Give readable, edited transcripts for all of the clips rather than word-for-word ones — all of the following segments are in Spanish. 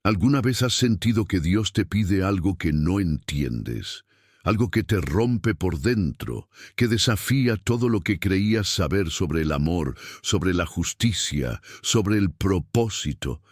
¿Alguna vez has sentido que Dios te pide algo que no entiendes? Algo que te rompe por dentro, que desafía todo lo que creías saber sobre el amor, sobre la justicia, sobre el propósito.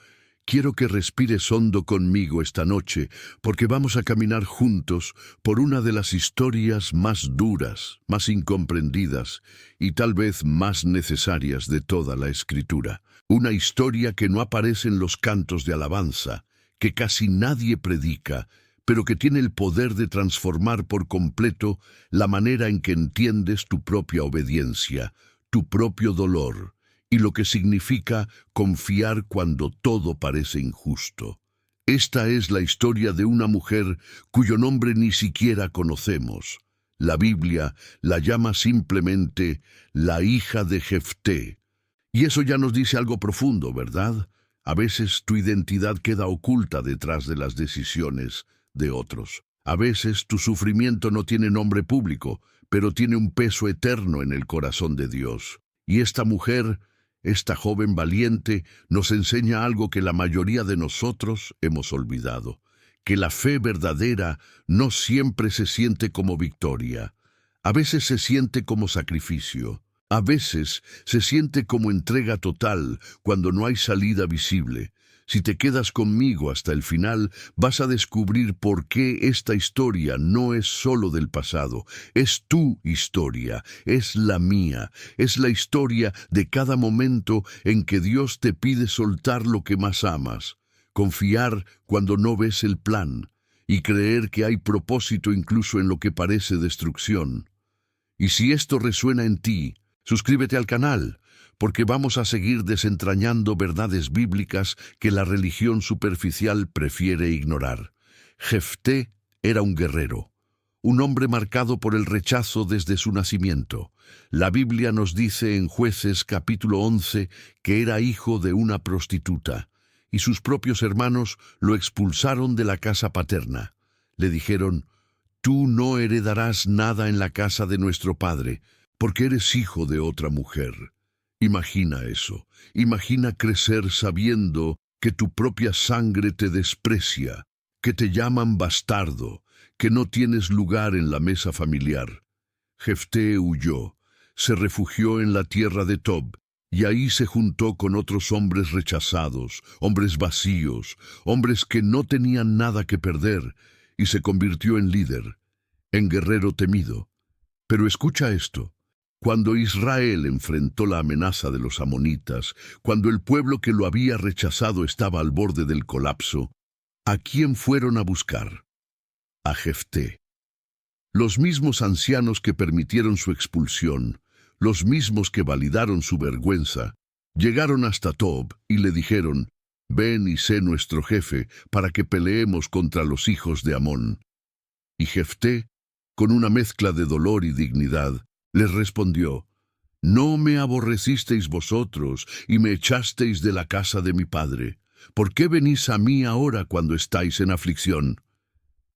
Quiero que respires hondo conmigo esta noche, porque vamos a caminar juntos por una de las historias más duras, más incomprendidas y tal vez más necesarias de toda la Escritura. Una historia que no aparece en los cantos de alabanza, que casi nadie predica, pero que tiene el poder de transformar por completo la manera en que entiendes tu propia obediencia, tu propio dolor, y lo que significa confiar cuando todo parece injusto. Esta es la historia de una mujer cuyo nombre ni siquiera conocemos. La Biblia la llama simplemente la hija de Jefté. Y eso ya nos dice algo profundo, ¿verdad? A veces tu identidad queda oculta detrás de las decisiones de otros. A veces tu sufrimiento no tiene nombre público, pero tiene un peso eterno en el corazón de Dios. Y esta mujer, esta joven valiente, nos enseña algo que la mayoría de nosotros hemos olvidado, que la fe verdadera no siempre se siente como victoria. A veces se siente como sacrificio. A veces se siente como entrega total cuando no hay salida visible. Si te quedas conmigo hasta el final, vas a descubrir por qué esta historia no es solo del pasado. Es tu historia, es la mía, es la historia de cada momento en que Dios te pide soltar lo que más amas, confiar cuando no ves el plan y creer que hay propósito incluso en lo que parece destrucción. Y si esto resuena en ti, suscríbete al canal, porque vamos a seguir desentrañando verdades bíblicas que la religión superficial prefiere ignorar. Jefté era un guerrero, un hombre marcado por el rechazo desde su nacimiento. La Biblia nos dice en Jueces capítulo 11 que era hijo de una prostituta, y sus propios hermanos lo expulsaron de la casa paterna. Le dijeron: «Tú no heredarás nada en la casa de nuestro padre, porque eres hijo de otra mujer». Imagina eso. Imagina crecer sabiendo que tu propia sangre te desprecia, que te llaman bastardo, que no tienes lugar en la mesa familiar. Jefté huyó, se refugió en la tierra de Tob, y ahí se juntó con otros hombres rechazados, hombres vacíos, hombres que no tenían nada que perder, y se convirtió en líder, en guerrero temido. Pero escucha esto. Cuando Israel enfrentó la amenaza de los amonitas, cuando el pueblo que lo había rechazado estaba al borde del colapso, ¿a quién fueron a buscar? A Jefté. Los mismos ancianos que permitieron su expulsión, los mismos que validaron su vergüenza, llegaron hasta Tob y le dijeron: «Ven y sé nuestro jefe para que peleemos contra los hijos de Amón». Y Jefté, con una mezcla de dolor y dignidad, les respondió: «¿No me aborrecisteis vosotros y me echasteis de la casa de mi padre? ¿Por qué venís a mí ahora cuando estáis en aflicción?»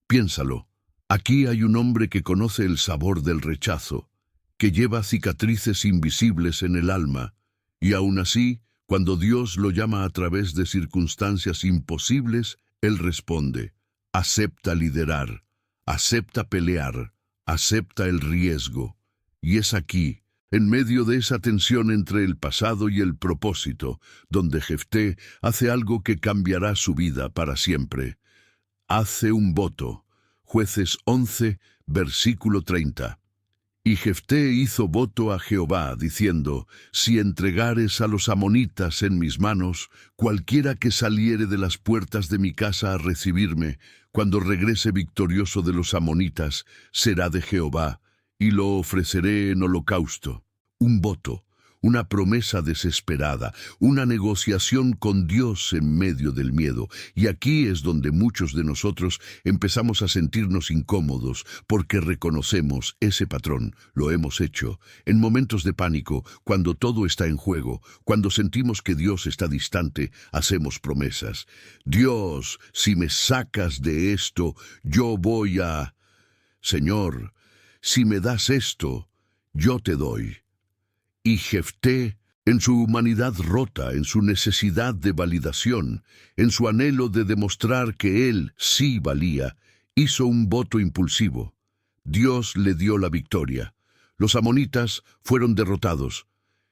Piénsalo. Aquí hay un hombre que conoce el sabor del rechazo, que lleva cicatrices invisibles en el alma, y aún así, cuando Dios lo llama a través de circunstancias imposibles, él responde: acepta liderar, acepta pelear, acepta el riesgo. Y es aquí, en medio de esa tensión entre el pasado y el propósito, donde Jefté hace algo que cambiará su vida para siempre. Hace un voto. Jueces 11, versículo 30. Y Jefté hizo voto a Jehová, diciendo: «Si entregares a los amonitas en mis manos, cualquiera que saliere de las puertas de mi casa a recibirme, cuando regrese victorioso de los amonitas, será de Jehová, y lo ofreceré en holocausto». Un voto, una promesa desesperada, una negociación con Dios en medio del miedo. Y aquí es donde muchos de nosotros empezamos a sentirnos incómodos, porque reconocemos ese patrón. Lo hemos hecho en momentos de pánico, cuando todo está en juego, cuando sentimos que Dios está distante, hacemos promesas. «Dios, si me sacas de esto, yo voy a... Señor, si me das esto, yo te doy». Y Jefté En su humanidad rota, en su necesidad de validación, en su anhelo de demostrar que él sí valía, hizo un voto impulsivo. Dios le dio la victoria. Los amonitas fueron derrotados.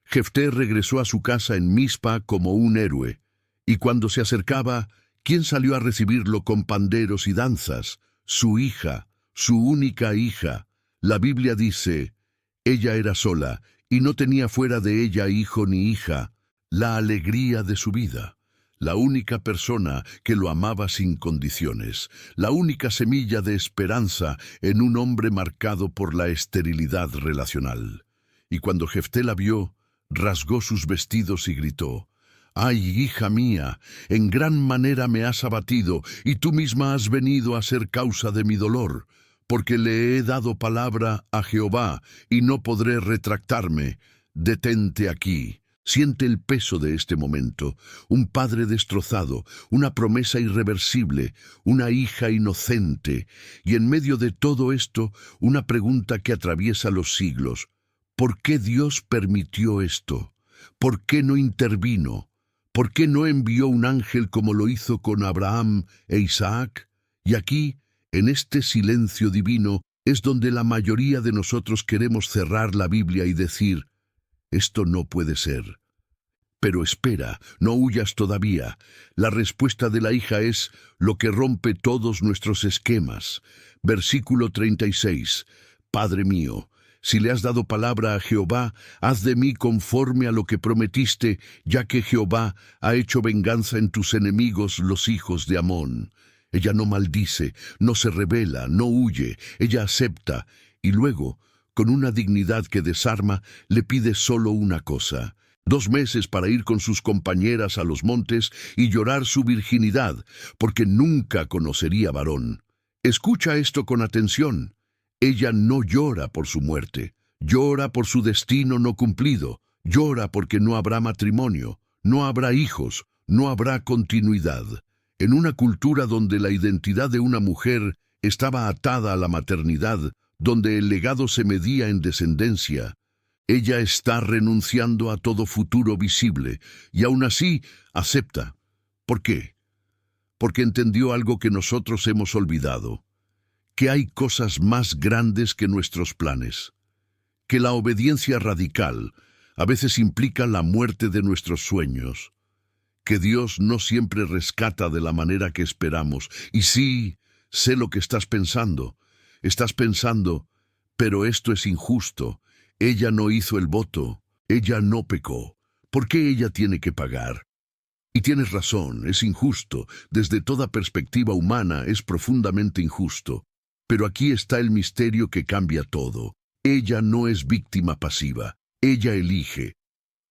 Jefté regresó a su casa en Mizpa como un héroe, y cuando se acercaba, ¿quién salió a recibirlo con panderos y danzas? Su hija, su única hija. La Biblia dice, ella era sola, y no tenía fuera de ella hijo ni hija, la alegría de su vida, la única persona que lo amaba sin condiciones, la única semilla de esperanza en un hombre marcado por la esterilidad relacional. Y cuando Jefté la vio, rasgó sus vestidos y gritó, «¡Ay, hija mía! En gran manera me has abatido, y tú misma has venido a ser causa de mi dolor, porque le he dado palabra a Jehová, y no podré retractarme. Detente aquí». Siente el peso de este momento, un padre destrozado, una promesa irreversible, una hija inocente, y en medio de todo esto, una pregunta que atraviesa los siglos. ¿Por qué Dios permitió esto? ¿Por qué no intervino? ¿Por qué no envió un ángel como lo hizo con Abraham e Isaac? Y aquí, en este silencio divino, es donde la mayoría de nosotros queremos cerrar la Biblia y decir, esto no puede ser. Pero espera, no huyas todavía. La respuesta de la hija es lo que rompe todos nuestros esquemas. Versículo 36. Padre mío, si le has dado palabra a Jehová, haz de mí conforme a lo que prometiste, ya que Jehová ha hecho venganza en tus enemigos, los hijos de Amón. Ella no maldice, no se rebela, no huye, ella acepta, y luego, con una dignidad que desarma, le pide solo una cosa: 2 meses para ir con sus compañeras a los montes y llorar su virginidad, porque nunca conocería varón. Escucha esto con atención. Ella no llora por su muerte, llora por su destino no cumplido, llora porque no habrá matrimonio, no habrá hijos, no habrá continuidad. En una cultura donde la identidad de una mujer estaba atada a la maternidad, donde el legado se medía en descendencia, ella está renunciando a todo futuro visible, y aún así acepta. ¿Por qué? Porque entendió algo que nosotros hemos olvidado, que hay cosas más grandes que nuestros planes, que la obediencia radical a veces implica la muerte de nuestros sueños, que Dios no siempre rescata de la manera que esperamos. Y sí, sé lo que estás pensando. Estás pensando, pero esto es injusto. Ella no hizo el voto, ella no pecó. ¿Por qué ella tiene que pagar? Y tienes razón, es injusto. Desde toda perspectiva humana es profundamente injusto. Pero aquí está el misterio que cambia todo. Ella no es víctima pasiva, ella elige.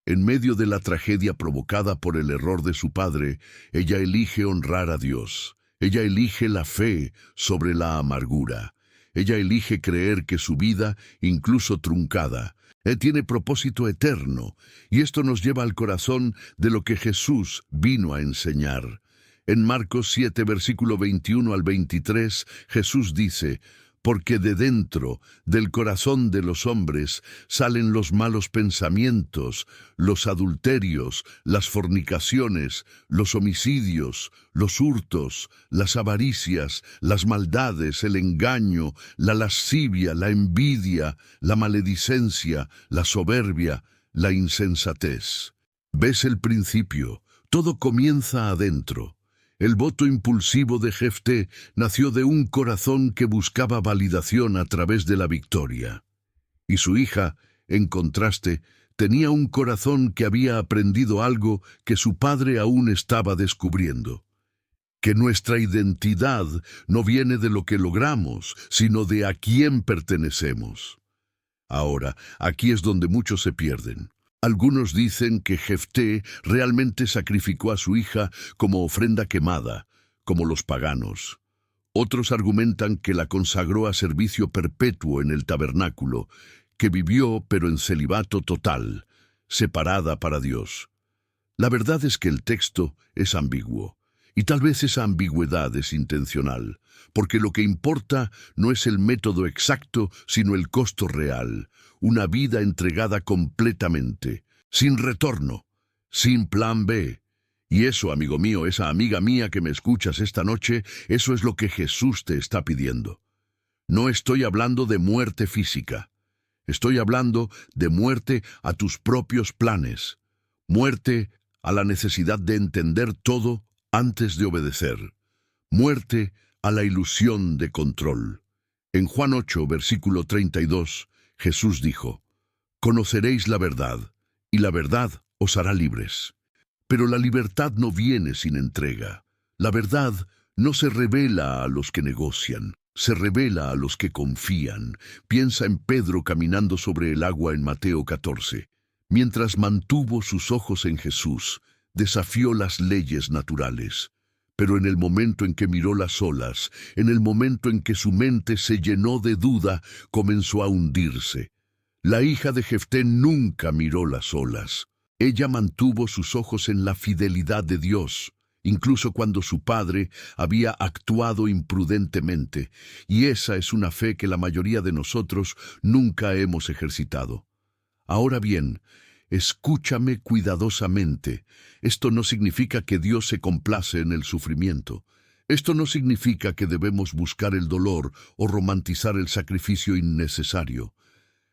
En medio de la tragedia provocada por el error de su padre, ella elige honrar a Dios. Ella elige la fe sobre la amargura. Ella elige creer que su vida, incluso truncada, tiene propósito eterno. Y esto nos lleva al corazón de lo que Jesús vino a enseñar. En Marcos 7, versículo 21 al 23, Jesús dice: «Porque de dentro, del corazón de los hombres, salen los malos pensamientos, los adulterios, las fornicaciones, los homicidios, los hurtos, las avaricias, las maldades, el engaño, la lascivia, la envidia, la maledicencia, la soberbia, la insensatez». ¿Ves el principio? Todo comienza adentro. El voto impulsivo de Jefté nació de un corazón que buscaba validación a través de la victoria. Y su hija, en contraste, tenía un corazón que había aprendido algo que su padre aún estaba descubriendo: que nuestra identidad no viene de lo que logramos, sino de a quién pertenecemos. Ahora, aquí es donde muchos se pierden. Algunos dicen que Jefté realmente sacrificó a su hija como ofrenda quemada, como los paganos. Otros argumentan que la consagró a servicio perpetuo en el tabernáculo, que vivió pero en celibato total, separada para Dios. La verdad es que el texto es ambiguo, y tal vez esa ambigüedad es intencional, porque lo que importa no es el método exacto, sino el costo real, una vida entregada completamente. sin retorno, sin plan B. Y eso, amigo mío, esa amiga mía que me escuchas esta noche, eso es lo que Jesús te está pidiendo. No estoy hablando de muerte física. Estoy hablando de muerte a tus propios planes, muerte a la necesidad de entender todo antes de obedecer, muerte a la ilusión de control. En Juan 8, versículo 32, Jesús dijo: «Conoceréis la verdad, y la verdad os hará libres». Pero la libertad no viene sin entrega. La verdad no se revela a los que negocian, se revela a los que confían. Piensa en Pedro caminando sobre el agua en Mateo 14. Mientras mantuvo sus ojos en Jesús, desafió las leyes naturales. Pero en el momento en que miró las olas, en el momento en que su mente se llenó de duda, comenzó a hundirse. La hija de Jefté nunca miró las olas. Ella mantuvo sus ojos en la fidelidad de Dios, incluso cuando su padre había actuado imprudentemente, y esa es una fe que la mayoría de nosotros nunca hemos ejercitado. Ahora bien, escúchame cuidadosamente. Esto no significa que Dios se complace en el sufrimiento. Esto no significa que debemos buscar el dolor o romantizar el sacrificio innecesario.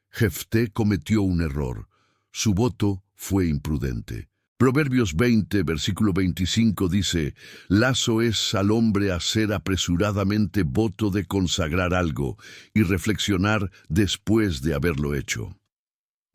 Jefté cometió un error. Su voto fue imprudente. Proverbios 20, versículo 25 dice: «Lazo es al hombre hacer apresuradamente voto de consagrar algo y reflexionar después de haberlo hecho».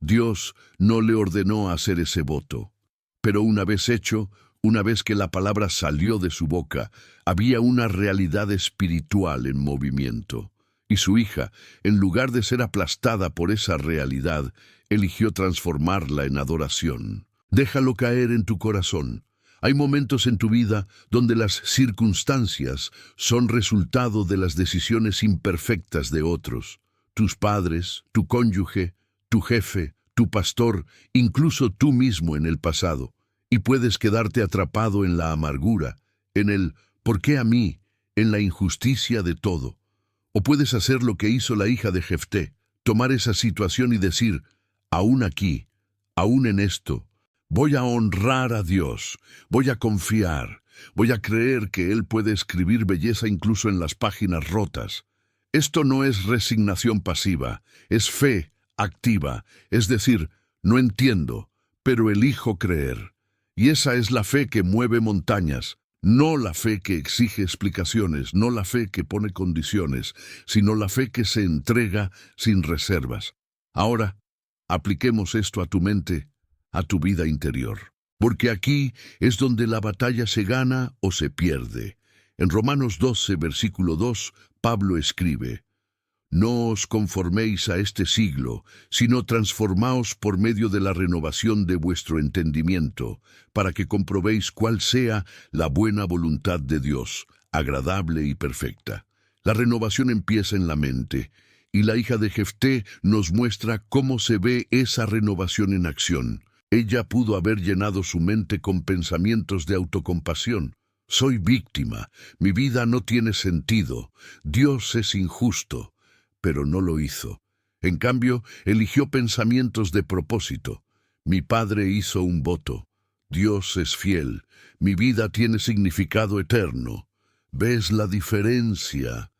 Dios no le ordenó hacer ese voto, pero una vez hecho, una vez que la palabra salió de su boca, había una realidad espiritual en movimiento. Y su hija, en lugar de ser aplastada por esa realidad, eligió transformarla en adoración. Déjalo caer en tu corazón. Hay momentos en tu vida donde las circunstancias son resultado de las decisiones imperfectas de otros. Tus padres, tu cónyuge, tu jefe, tu pastor, incluso tú mismo en el pasado. Y puedes quedarte atrapado en la amargura, en el ¿por qué a mí?, en la injusticia de todo. O puedes hacer lo que hizo la hija de Jefté, tomar esa situación y decir: aún aquí, aún en esto, voy a honrar a Dios, voy a confiar, voy a creer que Él puede escribir belleza incluso en las páginas rotas. Esto no es resignación pasiva, es fe activa, es decir, no entiendo, pero elijo creer. Y esa es la fe que mueve montañas. No la fe que exige explicaciones, no la fe que pone condiciones, sino la fe que se entrega sin reservas. Ahora, apliquemos esto a tu mente, a tu vida interior. Porque aquí es donde la batalla se gana o se pierde. En Romanos 12, versículo 2, Pablo escribe: «No os conforméis a este siglo, sino transformaos por medio de la renovación de vuestro entendimiento, para que comprobéis cuál sea la buena voluntad de Dios, agradable y perfecta». La renovación empieza en la mente, y la hija de Jefté nos muestra cómo se ve esa renovación en acción. Ella pudo haber llenado su mente con pensamientos de autocompasión. Soy víctima, mi vida no tiene sentido, Dios es injusto. Pero no lo hizo. En cambio, eligió pensamientos de propósito. Mi padre hizo un voto. Dios es fiel. Mi vida tiene significado eterno. ¿Ves la diferencia?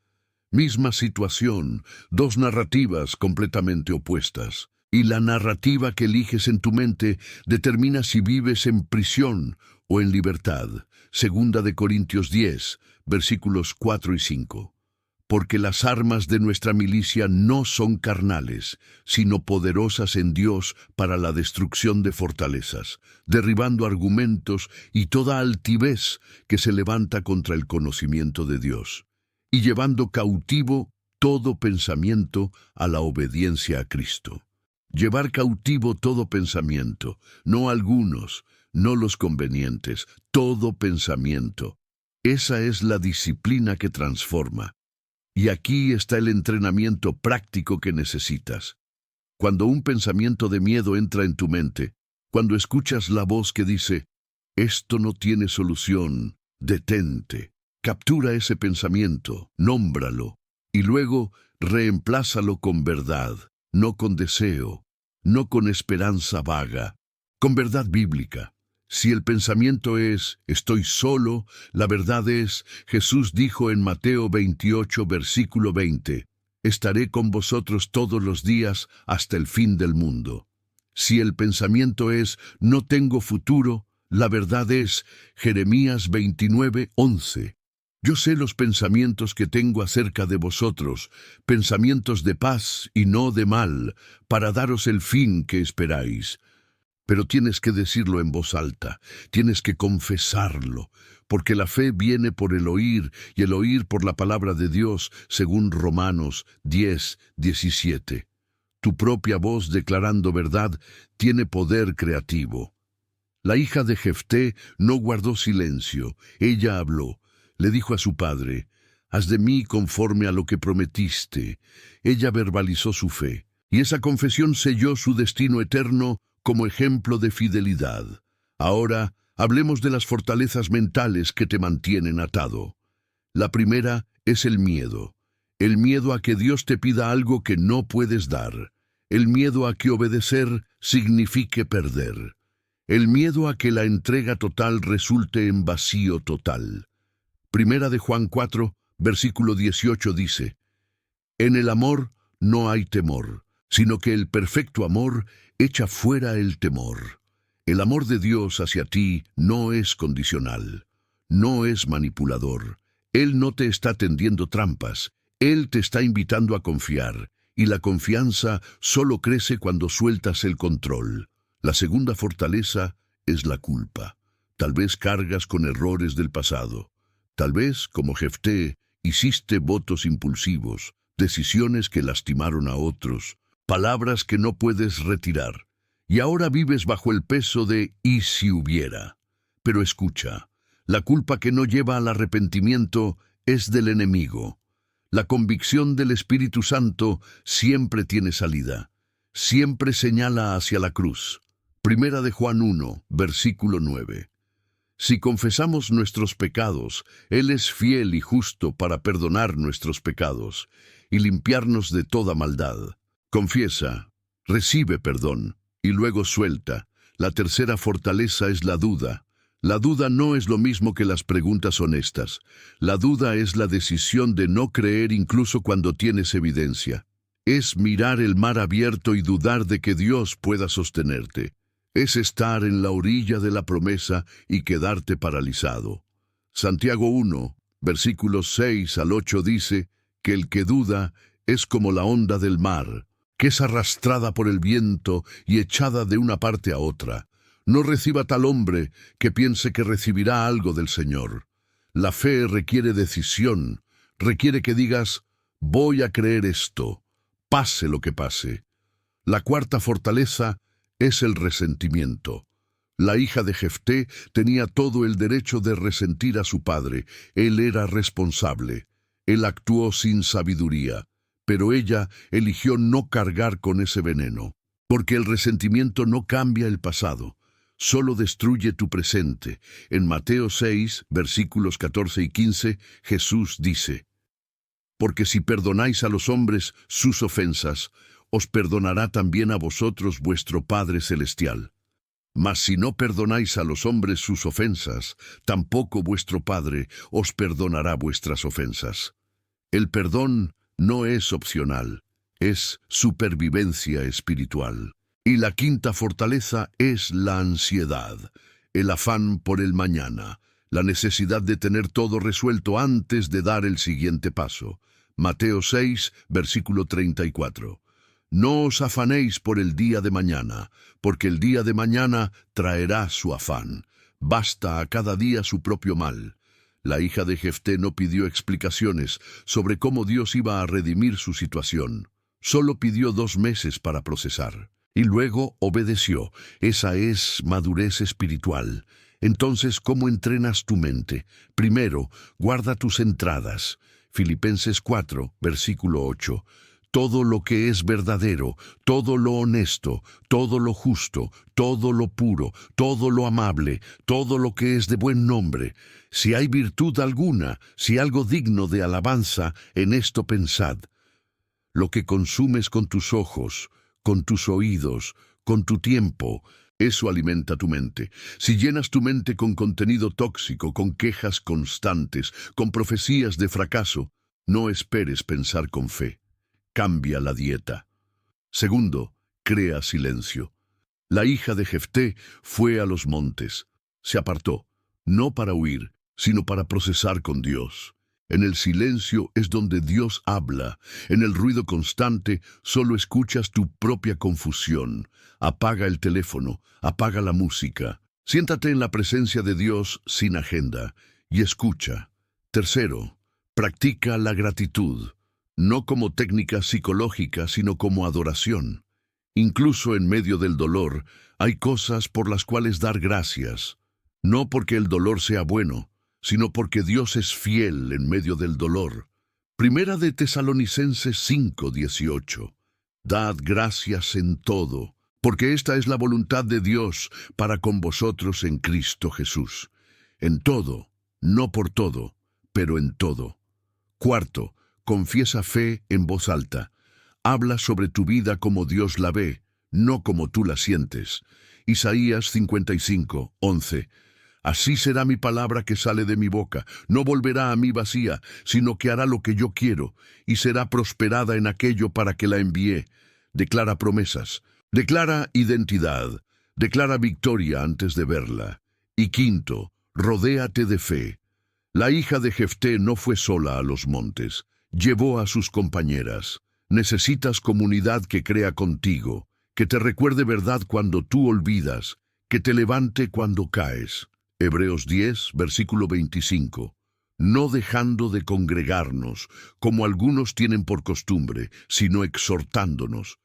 Misma situación, dos narrativas completamente opuestas. Y la narrativa que eliges en tu mente determina si vives en prisión o en libertad. Segunda de Corintios 10, versículos 4 y 5. Porque las armas de nuestra milicia no son carnales, sino poderosas en Dios para la destrucción de fortalezas, derribando argumentos y toda altivez que se levanta contra el conocimiento de Dios, y llevando cautivo todo pensamiento a la obediencia a Cristo. Llevar cautivo todo pensamiento, no algunos, no los convenientes, todo pensamiento. Esa es la disciplina que transforma. Y aquí está el entrenamiento práctico que necesitas. Cuando un pensamiento de miedo entra en tu mente, cuando escuchas la voz que dice: «Esto no tiene solución», detente, captura ese pensamiento, nómbralo, y luego reemplázalo con verdad, no con deseo, no con esperanza vaga. con verdad bíblica. Si el pensamiento es, estoy solo, la verdad es, Jesús dijo en Mateo 28, versículo 20, estaré con vosotros todos los días hasta el fin del mundo. Si el pensamiento es, no tengo futuro, la verdad es, Jeremías 29, 11. Yo sé los pensamientos que tengo acerca de vosotros, pensamientos de paz y no de mal, para daros el fin que esperáis. Pero tienes que decirlo en voz alta, tienes que confesarlo, porque la fe viene por el oír y el oír por la palabra de Dios, según Romanos 10, 17. Tu propia voz declarando verdad tiene poder creativo. La hija de Jefté no guardó silencio, ella habló. Le dijo a su padre, haz de mí conforme a lo que prometiste. Ella verbalizó su fe, y esa confesión selló su destino eterno como ejemplo de fidelidad. Ahora, hablemos de las fortalezas mentales que te mantienen atado. La primera es el miedo a que Dios te pida algo que no puedes dar, el miedo a que obedecer signifique perder, el miedo a que la entrega total resulte en vacío total. Primera de Juan 4, versículo 18 dice, en el amor no hay temor, sino que el perfecto amor echa fuera el temor. El amor de Dios hacia ti no es condicional, no es manipulador. Él no te está tendiendo trampas, Él te está invitando a confiar, y la confianza solo crece cuando sueltas el control. La segunda fortaleza es la culpa. Tal vez cargas con errores del pasado. Tal vez, como Jefté, hiciste votos impulsivos, decisiones que lastimaron a otros, palabras que no puedes retirar. Y ahora vives bajo el peso de «y si hubiera». Pero escucha, la culpa que no lleva al arrepentimiento es del enemigo. La convicción del Espíritu Santo siempre tiene salida, siempre señala hacia la cruz. Primera de Juan 1, versículo 9. Si confesamos nuestros pecados, Él es fiel y justo para perdonar nuestros pecados y limpiarnos de toda maldad. Confiesa, recibe perdón y luego suelta. La tercera fortaleza es la duda. La duda no es lo mismo que las preguntas honestas. La duda es la decisión de no creer incluso cuando tienes evidencia. Es mirar el mar abierto y dudar de que Dios pueda sostenerte. Es estar en la orilla de la promesa y quedarte paralizado. Santiago 1, versículos 6 al 8 dice que el que duda es como la onda del mar, que es arrastrada por el viento y echada de una parte a otra. No reciba tal hombre que piense que recibirá algo del Señor. La fe requiere decisión, requiere que digas, voy a creer esto, pase lo que pase. La cuarta fortaleza es el resentimiento. La hija de Jefté tenía todo el derecho de resentir a su padre. Él era responsable. Él actuó sin sabiduría, pero ella eligió no cargar con ese veneno, porque el resentimiento no cambia el pasado, solo destruye tu presente. En Mateo 6, versículos 14 y 15, Jesús dice, porque si perdonáis a los hombres sus ofensas, os perdonará también a vosotros vuestro Padre Celestial. Mas si no perdonáis a los hombres sus ofensas, tampoco vuestro Padre os perdonará vuestras ofensas. El perdón no es opcional, es supervivencia espiritual. Y la quinta fortaleza es la ansiedad, el afán por el mañana, la necesidad de tener todo resuelto antes de dar el siguiente paso. Mateo 6, versículo 34. No os afanéis por el día de mañana, porque el día de mañana traerá su afán. Basta a cada día su propio mal. La hija de Jefté no pidió explicaciones sobre cómo Dios iba a redimir su situación. Solo pidió 2 meses para procesar. Y luego obedeció. Esa es madurez espiritual. Entonces, ¿cómo entrenas tu mente? Primero, guarda tus entradas. Filipenses 4, versículo 8. Todo lo que es verdadero, todo lo honesto, todo lo justo, todo lo puro, todo lo amable, todo lo que es de buen nombre. Si hay virtud alguna, si algo digno de alabanza, en esto pensad. Lo que consumes con tus ojos, con tus oídos, con tu tiempo, Eso alimenta tu mente. Si llenas tu mente con contenido tóxico, con quejas constantes, con profecías de fracaso, no esperes pensar con fe. Cambia la dieta. Segundo, crea silencio. La hija de Jefté fue a los montes. Se apartó, no para huir, sino para procesar con Dios. En el silencio es donde Dios habla. En el ruido constante solo escuchas tu propia confusión. Apaga el teléfono, apaga la música. Siéntate en la presencia de Dios sin agenda y escucha. Tercero, practica la gratitud, no como técnica psicológica, sino como adoración. Incluso en medio del dolor, hay cosas por las cuales dar gracias. No porque el dolor sea bueno, sino porque Dios es fiel en medio del dolor. Primera de Tesalonicenses 5:18. Dad gracias en todo, porque esta es la voluntad de Dios para con vosotros en Cristo Jesús. En todo, no por todo, pero en todo. Cuarto, confiesa fe en voz alta. Habla sobre tu vida como Dios la ve, no como tú la sientes. Isaías 55:11. Así será mi palabra que sale de mi boca. No volverá a mí vacía, sino que hará lo que yo quiero, y será prosperada en aquello para que la envié. Declara promesas, declara identidad, declara victoria antes de verla. Y quinto, rodéate de fe. La hija de Jefté no fue sola a los montes, llevó a sus compañeras. Necesitas comunidad que crea contigo, que te recuerde verdad cuando tú olvidas, que te levante cuando caes. Hebreos 10, versículo 25. No dejando de congregarnos, como algunos tienen por costumbre, sino exhortándonos.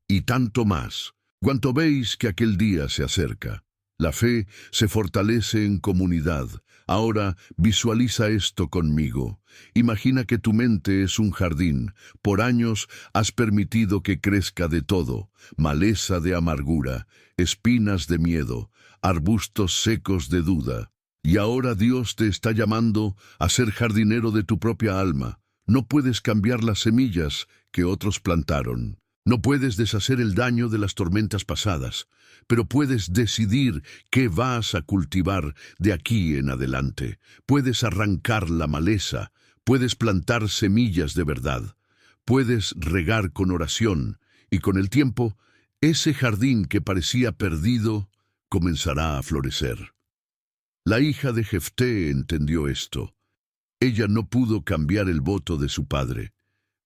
Y tanto más, cuanto veis que aquel día se acerca. La fe se fortalece en comunidad. Ahora visualiza esto conmigo. Imagina que tu mente es un jardín. Por años has permitido que crezca de todo: maleza de amargura, espinas de miedo, arbustos secos de duda. Y ahora Dios te está llamando a ser jardinero de tu propia alma. No puedes cambiar las semillas que otros plantaron. No puedes deshacer el daño de las tormentas pasadas, pero puedes decidir qué vas a cultivar de aquí en adelante. Puedes arrancar la maleza, puedes plantar semillas de verdad, puedes regar con oración, y con el tiempo, ese jardín que parecía perdido comenzará a florecer. La hija de Jefté entendió esto. Ella no pudo cambiar el voto de su padre,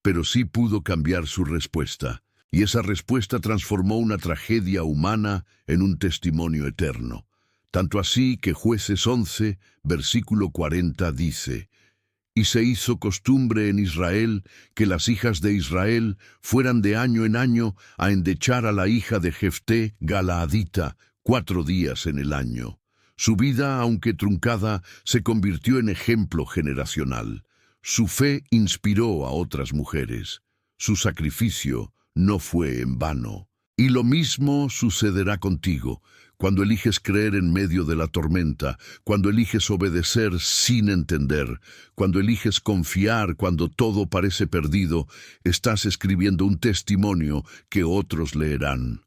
pero sí pudo cambiar su respuesta. Y esa respuesta transformó una tragedia humana en un testimonio eterno. Tanto así que Jueces 11, versículo 40 dice: Y se hizo costumbre en Israel que las hijas de Israel fueran de año en año a endechar a la hija de Jefté Galaadita 4 días en el año. Su vida, aunque truncada, se convirtió en ejemplo generacional. Su fe inspiró a otras mujeres. Su sacrificio no fue en vano. Y lo mismo sucederá contigo, cuando eliges creer en medio de la tormenta, cuando eliges obedecer sin entender, cuando eliges confiar cuando todo parece perdido. Estás escribiendo un testimonio que otros leerán.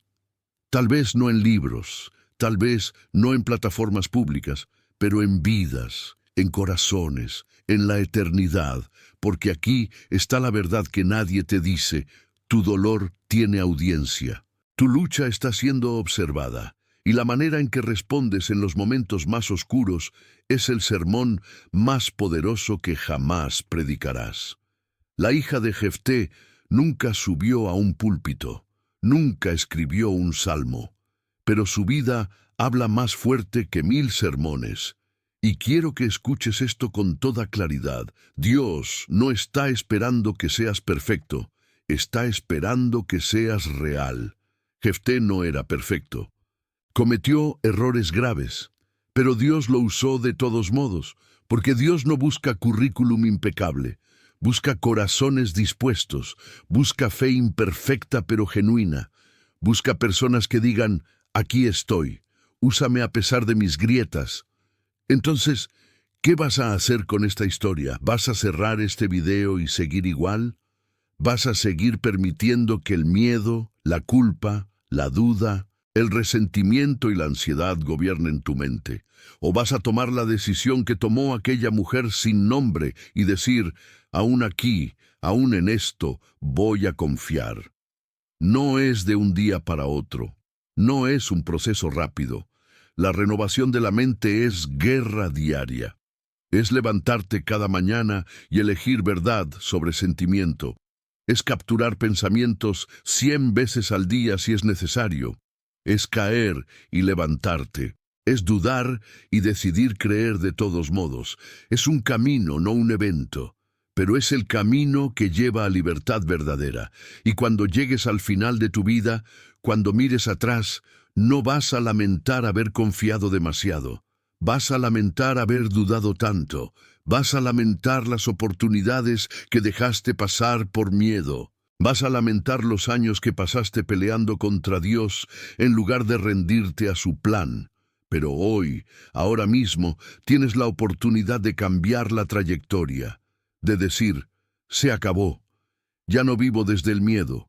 Tal vez no en libros, tal vez no en plataformas públicas, pero en vidas, en corazones, en la eternidad, porque aquí está la verdad que nadie te dice. Tu dolor tiene audiencia. Tu lucha está siendo observada, y la manera en que respondes en los momentos más oscuros es el sermón más poderoso que jamás predicarás. La hija de Jefté nunca subió a un púlpito, nunca escribió un salmo, pero su vida habla más fuerte que 1000 sermones. Y quiero que escuches esto con toda claridad. Dios no está esperando que seas perfecto, está esperando que seas real. Jefté no era perfecto. Cometió errores graves, pero Dios lo usó de todos modos, porque Dios no busca currículum impecable, busca corazones dispuestos, busca fe imperfecta pero genuina, busca personas que digan: aquí estoy, úsame a pesar de mis grietas. Entonces, ¿qué vas a hacer con esta historia? ¿Vas a cerrar este video y seguir igual? ¿Vas a seguir permitiendo que el miedo, la culpa, la duda, el resentimiento y la ansiedad gobiernen tu mente, o vas a tomar la decisión que tomó aquella mujer sin nombre y decir, aún aquí, aún en esto, voy a confiar. No es de un día para otro, no es un proceso rápido. La renovación de la mente es guerra diaria. Es levantarte cada mañana y elegir verdad sobre sentimiento. Es capturar pensamientos 100 veces al día si es necesario. Es caer y levantarte. Es dudar y decidir creer de todos modos. Es un camino, no un evento. Pero es el camino que lleva a libertad verdadera. Y cuando llegues al final de tu vida, cuando mires atrás, no vas a lamentar haber confiado demasiado. Vas a lamentar haber dudado tanto. Vas a lamentar las oportunidades que dejaste pasar por miedo. Vas a lamentar los años que pasaste peleando contra Dios en lugar de rendirte a su plan. Pero hoy, ahora mismo, tienes la oportunidad de cambiar la trayectoria, de decir, se acabó. Ya no vivo desde el miedo.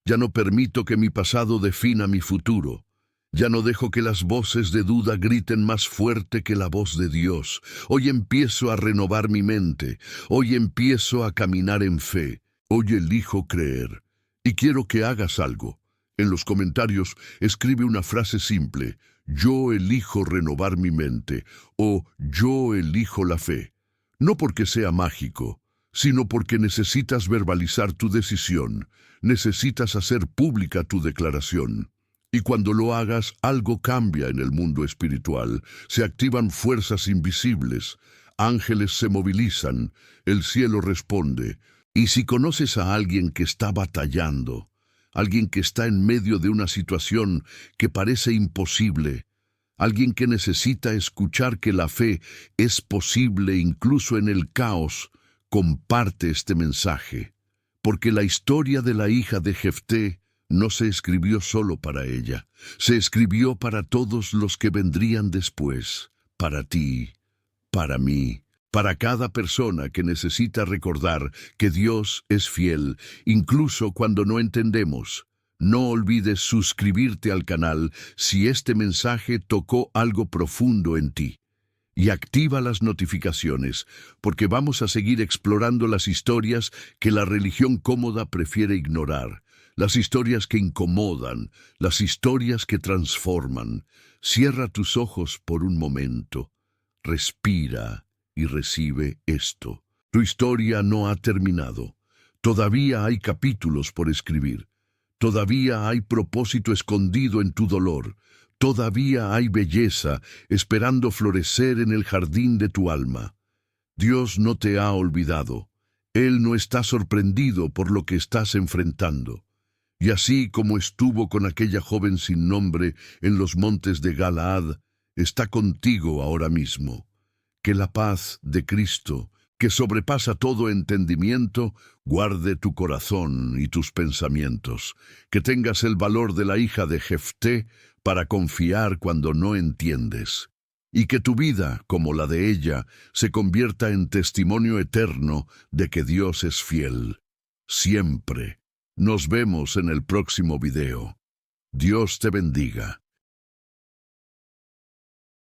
Ya no permito que mi pasado defina mi futuro. Ya no dejo que las voces de duda griten más fuerte que la voz de Dios. Hoy empiezo a renovar mi mente. Hoy empiezo a caminar en fe. Hoy elijo creer. Y quiero que hagas algo. En los comentarios escribe una frase simple. Yo elijo renovar mi mente. O yo elijo la fe. No porque sea mágico, sino porque necesitas verbalizar tu decisión. Necesitas hacer pública tu declaración. Y cuando lo hagas, algo cambia en el mundo espiritual. Se activan fuerzas invisibles. Ángeles se movilizan. El cielo responde. Y si conoces a alguien que está batallando, alguien que está en medio de una situación que parece imposible, alguien que necesita escuchar que la fe es posible incluso en el caos, comparte este mensaje. Porque la historia de la hija de Jefté no se escribió solo para ella, se escribió para todos los que vendrían después, para ti, para mí, para cada persona que necesita recordar que Dios es fiel, incluso cuando no entendemos. No olvides suscribirte al canal si este mensaje tocó algo profundo en ti. Y activa las notificaciones, porque vamos a seguir explorando las historias que la religión cómoda prefiere ignorar. Las historias que incomodan, las historias que transforman. Cierra tus ojos por un momento, respira y recibe esto. Tu historia no ha terminado. Todavía hay capítulos por escribir. Todavía hay propósito escondido en tu dolor. Todavía hay belleza esperando florecer en el jardín de tu alma. Dios no te ha olvidado. Él no está sorprendido por lo que estás enfrentando. Y así como estuvo con aquella joven sin nombre en los montes de Galaad, está contigo ahora mismo. Que la paz de Cristo, que sobrepasa todo entendimiento, guarde tu corazón y tus pensamientos. Que tengas el valor de la hija de Jefté para confiar cuando no entiendes. Y que tu vida, como la de ella, se convierta en testimonio eterno de que Dios es fiel. Siempre. Nos vemos en el próximo video. Dios te bendiga.